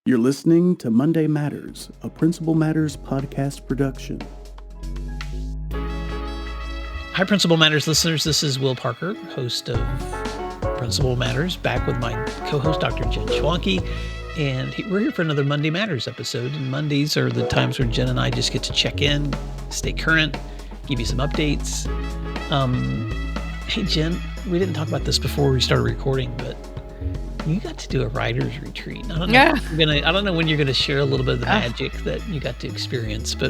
You're listening to Monday Matters, a Principal Matters podcast production. Hi, Principal Matters listeners. This is Will Parker, host of Principal Matters, back with my co-host, Dr. Jen Schwanke. And we're here for another Monday Matters episode. And Mondays are the times where Jen and I just get to check in, stay current, give you some updates. Hey, Jen, we didn't talk about this before we started recording, but you got to do a writer's retreat. I don't know when you're going to share a little bit of the magic that you got to experience, but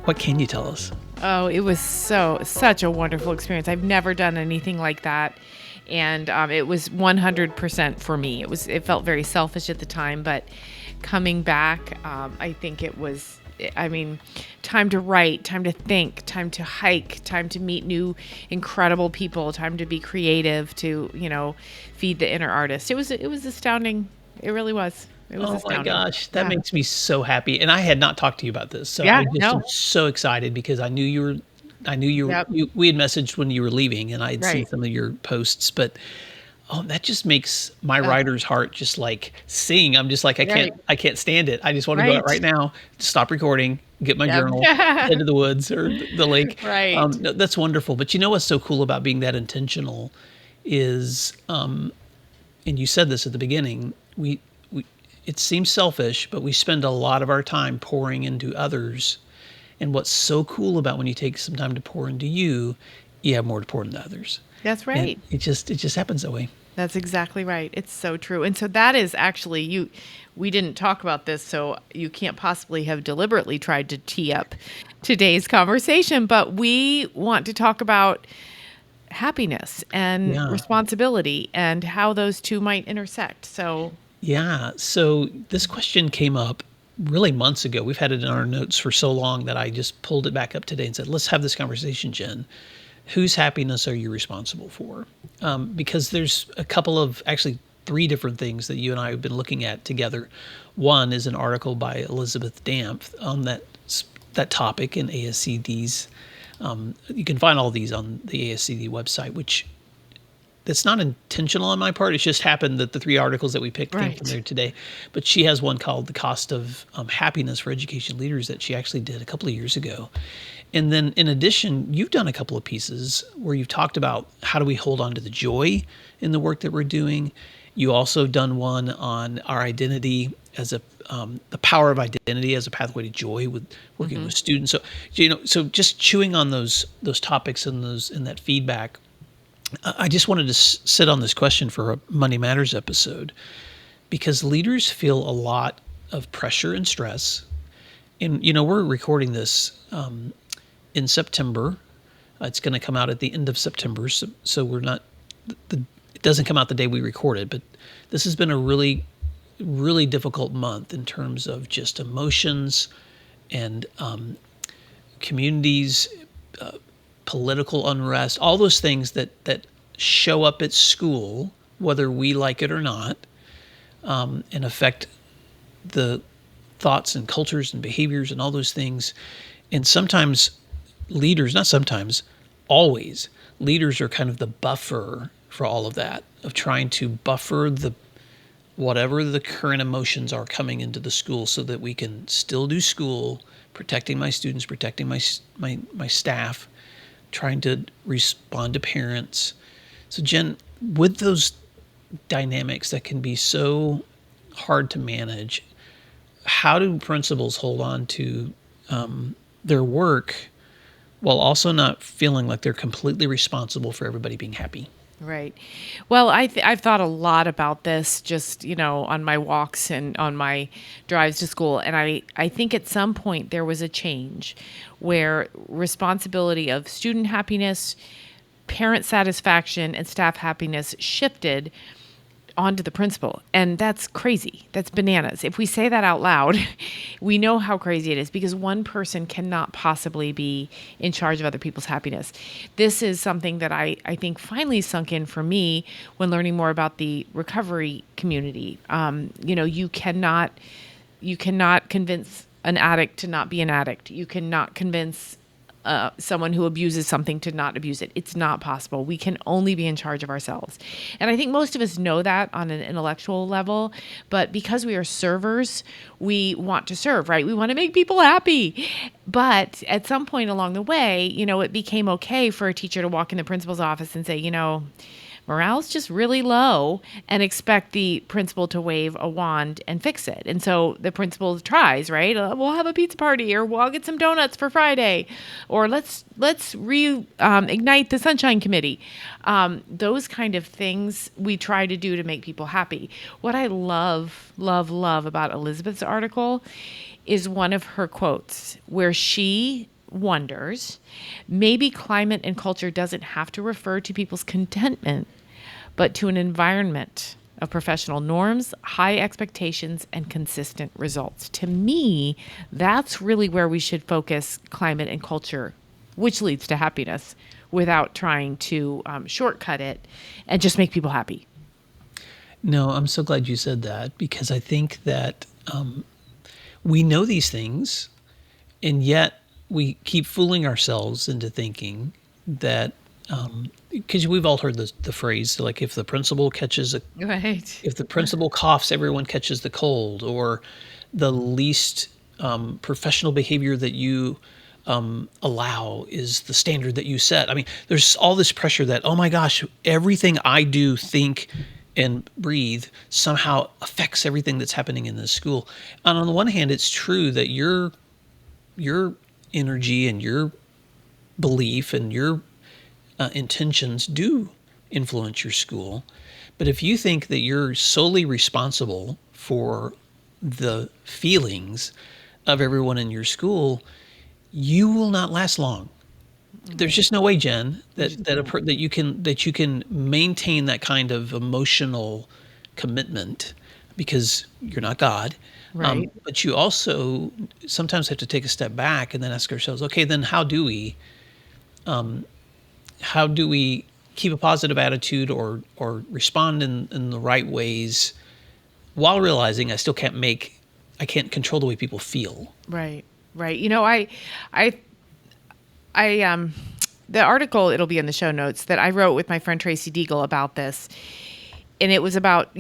what can you tell us? Oh, it was such a wonderful experience. I've never done anything like that. And it was 100% for me. It felt very selfish at the time, but coming back, I think it was, time to write, time to think, time to hike, time to meet new incredible people, time to be creative, to, feed the inner artist. It was astounding. It really was. It was astounding. My gosh, that makes me so happy. And I had not talked to you about this. So I am so excited because I knew you were, we had messaged when you were leaving and I had seen some of your posts, but that just makes my writer's heart just like sing. I'm just like, I can't stand it. I just want to go out right now, stop recording, get my journal, head to the woods or the lake. Right. No, that's wonderful. But you know what's so cool about being that intentional is, and you said this at the beginning, it seems selfish, but we spend a lot of our time pouring into others. And what's so cool about when you take some time to pour into you have more to pour into others. That's right. And it just happens that way. That's exactly right. It's so true. And so that is actually, we didn't talk about this, so you can't possibly have deliberately tried to tee up today's conversation, but we want to talk about happiness and responsibility and how those two might intersect. So this question came up really months ago. We've had it in our notes for so long that I just pulled it back up today and said, let's have this conversation, Jen. Whose happiness are you responsible for? Because there's a couple of, actually 3 different things that you and I have been looking at together. One is an article by Elizabeth Dampf on that topic in ASCD's. You can find all these on the ASCD website, which that's not intentional on my part. It just happened that the 3 articles that we picked came from there today. But she has one called The Cost of Happiness for Education Leaders that she actually did a couple of years ago. And then in addition, you've done a couple of pieces where you've talked about how do we hold on to the joy in the work that we're doing. You also done one on our identity as the power of identity as a pathway to joy with working with students. So, so just chewing on those topics and that feedback, I just wanted to sit on this question for a Monday Matters episode because leaders feel a lot of pressure and stress. And, we're recording this in September. It's going to come out at the end of September. So we're not, it doesn't come out the day we record it, but this has been a really, really difficult month in terms of just emotions and communities, political unrest, all those things that show up at school, whether we like it or not, and affect the thoughts and cultures and behaviors and all those things. And sometimes leaders, not sometimes, always, leaders are kind of the buffer for all of that, of trying to buffer whatever the current emotions are coming into the school so that we can still do school, protecting my students, protecting my staff, trying to respond to parents. So Jen, with those dynamics that can be so hard to manage, how do principals hold on to their work while also not feeling like they're completely responsible for everybody being happy? Right. Well, I've thought a lot about this just, on my walks and on my drives to school. And I think at some point there was a change where responsibility of student happiness, parent satisfaction, and staff happiness shifted onto the principal. And that's crazy. That's bananas. If we say that out loud, we know how crazy it is because one person cannot possibly be in charge of other people's happiness. This is something that I think finally sunk in for me when learning more about the recovery community. You cannot convince an addict to not be an addict. You cannot convince someone who abuses something to not abuse it. It's not possible. We can only be in charge of ourselves. And I think most of us know that on an intellectual level, but because we are servers, we want to serve, right? We want to make people happy. But at some point along the way, it became okay for a teacher to walk in the principal's office and say, morale's just really low, and expect the principal to wave a wand and fix it. And so the principal tries, right? We'll have a pizza party, or we'll get some donuts for Friday, or let's ignite the Sunshine Committee. Those kind of things we try to do to make people happy. What I love about Elizabeth's article is one of her quotes where she wonders, maybe climate and culture doesn't have to refer to people's contentment, but to an environment of professional norms, high expectations, and consistent results. To me, that's really where we should focus climate and culture, which leads to happiness, without trying to shortcut it and just make people happy. No, I'm so glad you said that, because I think that we know these things, and yet we keep fooling ourselves into thinking that, because we've all heard the phrase, like, if the principal catches if the principal coughs, everyone catches the cold, or the least professional behavior that you allow is the standard that you set. I mean, there's all this pressure that, oh my gosh, everything I do, think, and breathe somehow affects everything that's happening in this school. And on the one hand, it's true that your energy and your belief and your intentions do influence your school. But if you think that you're solely responsible for the feelings of everyone in your school, you will not last long. There's just no way, Jen, that you can maintain that kind of emotional commitment, because you're not God. Right. But you also sometimes have to take a step back and then ask ourselves, okay, then how do we keep a positive attitude or respond in the right ways, while realizing I still I can't control the way people feel. Right. The article, it'll be in the show notes, that I wrote with my friend Tracy Deagle about this. And it was about,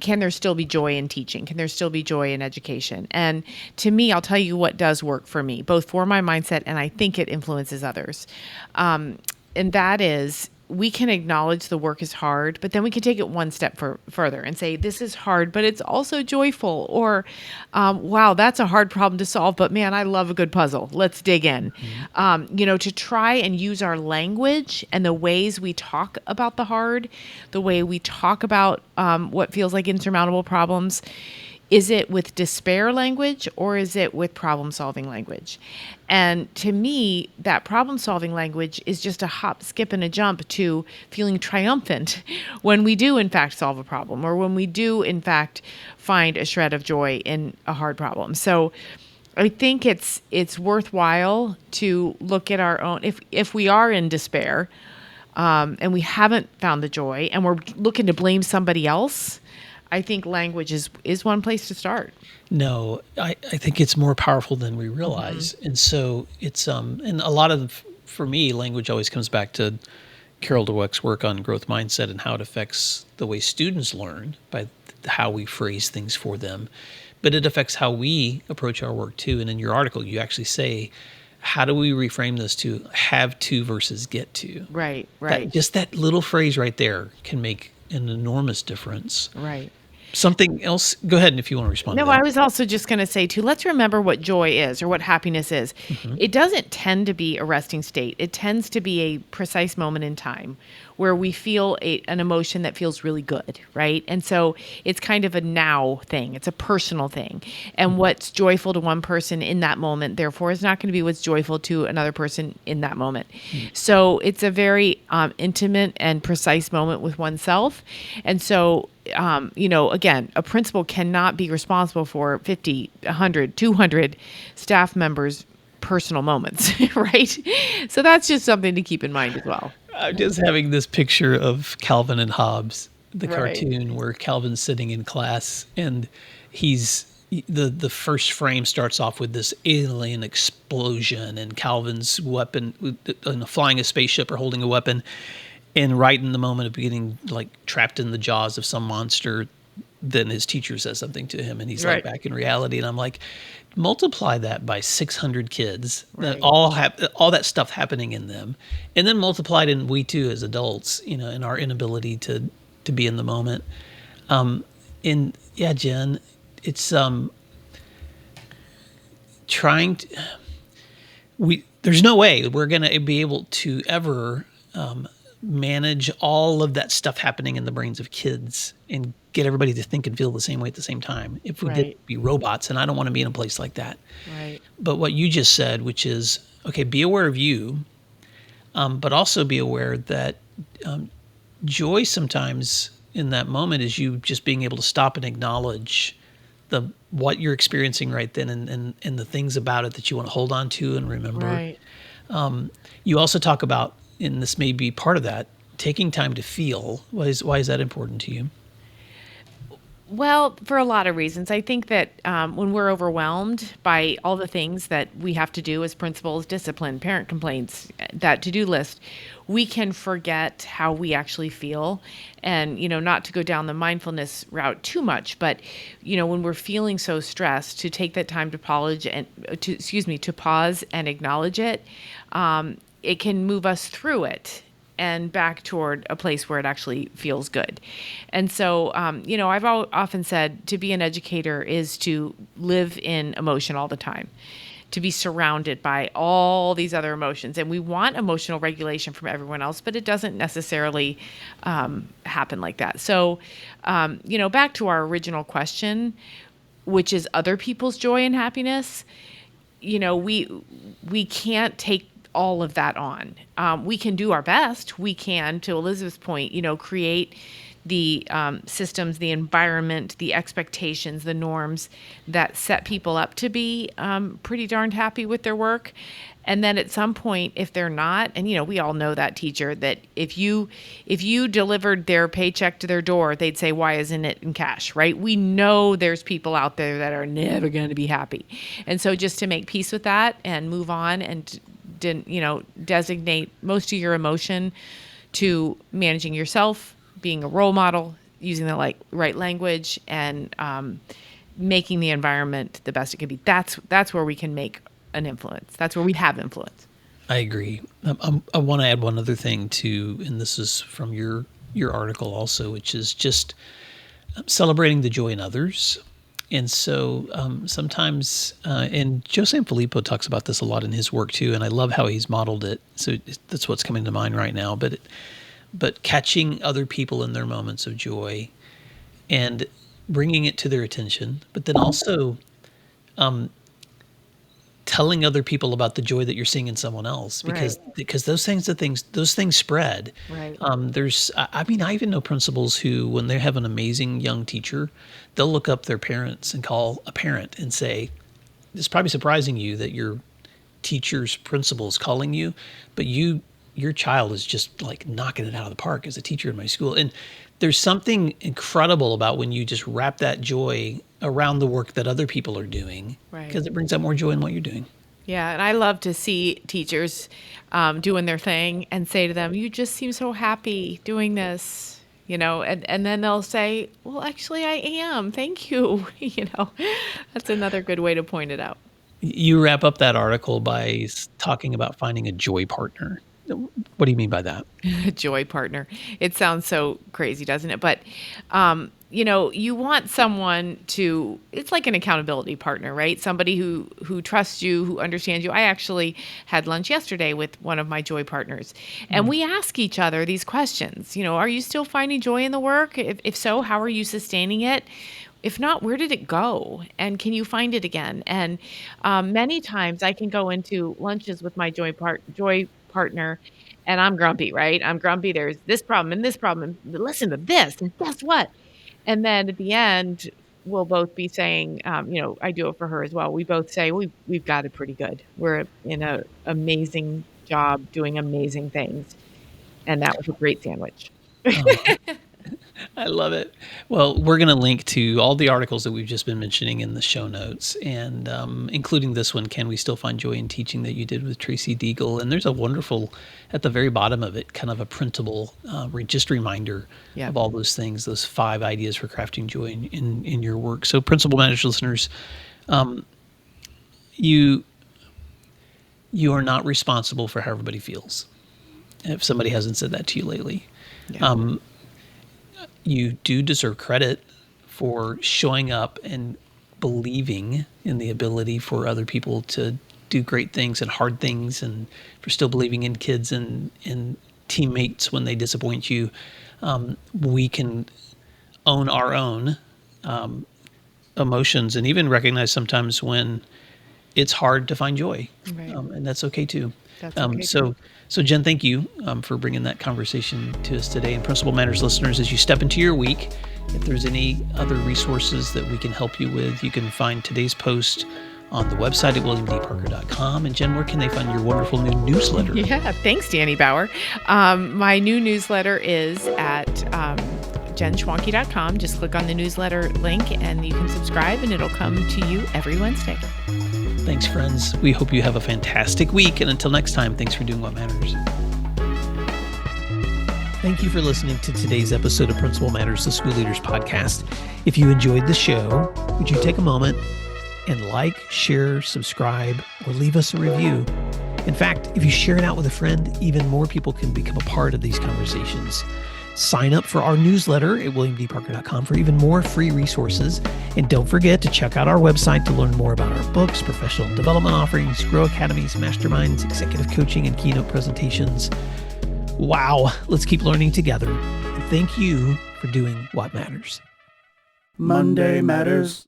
can there still be joy in teaching? Can there still be joy in education? And to me, I'll tell you what does work for me, both for my mindset, and I think it influences others. And that is, we can acknowledge the work is hard, but then we can take it one step further and say, this is hard, but it's also joyful. Or, wow, that's a hard problem to solve, but man, I love a good puzzle. Let's dig in. Mm-hmm. To try and use our language and the ways we talk about the hard, the way we talk about what feels like insurmountable problems. Is it with despair language, or is it with problem-solving language? And to me, that problem-solving language is just a hop, skip, and a jump to feeling triumphant when we do, in fact, solve a problem, or when we do, in fact, find a shred of joy in a hard problem. So I think it's worthwhile to look at our own, if we are in despair and we haven't found the joy and we're looking to blame somebody else, I think language is one place to start. No, I think it's more powerful than we realize. Mm-hmm. And so it's, and a lot of, for me, language always comes back to Carol Dweck's work on growth mindset and how it affects the way students learn by how we phrase things for them. But it affects how we approach our work too. And in your article, you actually say, how do we reframe this to have to versus get to? Right. Just that little phrase right there can make an enormous difference. Right. Something else? Go ahead if you want to respond to that. No, I was also just going to say, too, let's remember what joy is, or what happiness is. Mm-hmm. It doesn't tend to be a resting state. It tends to be a precise moment in time where we feel an emotion that feels really good, right? And so it's kind of a now thing. It's a personal thing. And mm-hmm. what's joyful to one person in that moment, therefore, is not going to be what's joyful to another person in that moment. Mm-hmm. So it's a very intimate and precise moment with oneself. And so again, a principal cannot be responsible for 50, 100, 200 staff members' personal moments, right? So that's just something to keep in mind as well. I'm just having this picture of Calvin and Hobbes, the right. cartoon where Calvin's sitting in class and he's, the first frame starts off with this alien explosion and Calvin's weapon, flying a spaceship or holding a weapon, and right in the moment of getting like trapped in the jaws of some monster, then his teacher says something to him and he's like Right. back in reality. And I'm like, multiply that by 600 kids that Right. all have all that stuff happening in them, and then multiplied in we too as adults, in our inability to be in the moment. And yeah, Jen, it's trying to, there's no way we're going to be able to ever manage all of that stuff happening in the brains of kids and get everybody to think and feel the same way at the same time if we did Right. be robots, and I don't want to be in a place like that. Right. But what you just said, which is, okay, be aware of you, but also be aware that joy sometimes in that moment is you just being able to stop and acknowledge what you're experiencing right then, and the things about it that you want to hold on to and remember. Right. You also talk about, and this may be part of that, taking time to feel. Why is that important to you? Well, for a lot of reasons. I think that when we're overwhelmed by all the things that we have to do as principals, discipline, parent complaints, that to-do list, we can forget how we actually feel. And, not to go down the mindfulness route too much, but, when we're feeling so stressed, to take that time to to pause and acknowledge it, it can move us through it and back toward a place where it actually feels good. And so, I've often said to be an educator is to live in emotion all the time, to be surrounded by all these other emotions. And we want emotional regulation from everyone else, but it doesn't necessarily happen like that. So, back to our original question, which is other people's joy and happiness, we can't take all of that on. We can do our best. We can, to Elizabeth's point, create the systems, the environment, the expectations, the norms that set people up to be pretty darned happy with their work. And then at some point, if they're not, and we all know that teacher that if you delivered their paycheck to their door, they'd say, "Why isn't it in cash?" Right? We know there's people out there that are never going to be happy, and so just to make peace with that and move on and designate most of your emotion to managing yourself, being a role model, using the right language, and making the environment the best it can be. That's where we can make an influence. That's where we have influence. I agree. I want to add one other thing too, and this is from your article also, which is just celebrating the joy in others. And so sometimes, and Joe Sanfilippo talks about this a lot in his work too, and I love how he's modeled it. So that's what's coming to mind right now. But catching other people in their moments of joy and bringing it to their attention, but then also telling other people about the joy that you're seeing in someone else, because those things spread. Right. I even know principals who, when they have an amazing young teacher, they'll look up their parents and call a parent and say, "It's probably surprising you that your teacher's principal is calling you, but your child is just like knocking it out of the park as a teacher in my school." And there's something incredible about when you just wrap that joy around the work that other people are doing, because it brings out more joy in what you're doing. Yeah, and I love to see teachers doing their thing and say to them, "You just seem so happy doing this," and then they'll say, "Well, actually, I am. Thank you." That's another good way to point it out. You wrap up that article by talking about finding a joy partner. What do you mean by that? A joy partner. It sounds so crazy, doesn't it? But, you want someone it's like an accountability partner, right? Somebody who trusts you, who understands you. I actually had lunch yesterday with one of my joy partners, and we ask each other these questions. Are you still finding joy in the work? If so, how are you sustaining it? If not, where did it go? And can you find it again? And many times I can go into lunches with my joy partner, and I'm grumpy, right? I'm grumpy. There's this problem and this problem. And listen to this, and guess what? And then at the end, we'll both be saying, I do it for her as well. We both say we've got it pretty good. We're in an amazing job doing amazing things, and that was a great sandwich. I love it. Well, we're going to link to all the articles that we've just been mentioning in the show notes, and including this one, Can We Still Find Joy in Teaching, that you did with Tracy Deagle. And there's a wonderful, at the very bottom of it, kind of a printable, just reminder of all those things, those 5 ideas for crafting joy in your work. So Principal Matters listeners, you are not responsible for how everybody feels. If somebody hasn't said that to you lately. Yeah. You do deserve credit for showing up and believing in the ability for other people to do great things and hard things, and for still believing in kids and teammates when they disappoint you. We can own our own emotions and even recognize sometimes when it's hard to find joy. Right. And that's okay too. That's okay too. So Jen, thank you for bringing that conversation to us today. And Principal Matters listeners, as you step into your week, if there's any other resources that we can help you with, you can find today's post on the website at williamdparker.com. And Jen, where can they find your wonderful new newsletter? Yeah, thanks, Danny Bauer. My new newsletter is at jenschwanke.com. Just click on the newsletter link and you can subscribe, and it'll come to you every Wednesday. Thanks, friends. We hope you have a fantastic week. And until next time, thanks for doing what matters. Thank you for listening to today's episode of Principal Matters, the School Leaders Podcast. If you enjoyed the show, would you take a moment and like, share, subscribe, or leave us a review? In fact, if you share it out with a friend, even more people can become a part of these conversations. Sign up for our newsletter at williamdparker.com for even more free resources. And don't forget to check out our website to learn more about our books, professional development offerings, Grow Academies, masterminds, executive coaching, and keynote presentations. Wow, let's keep learning together. And thank you for doing what matters. Monday Matters.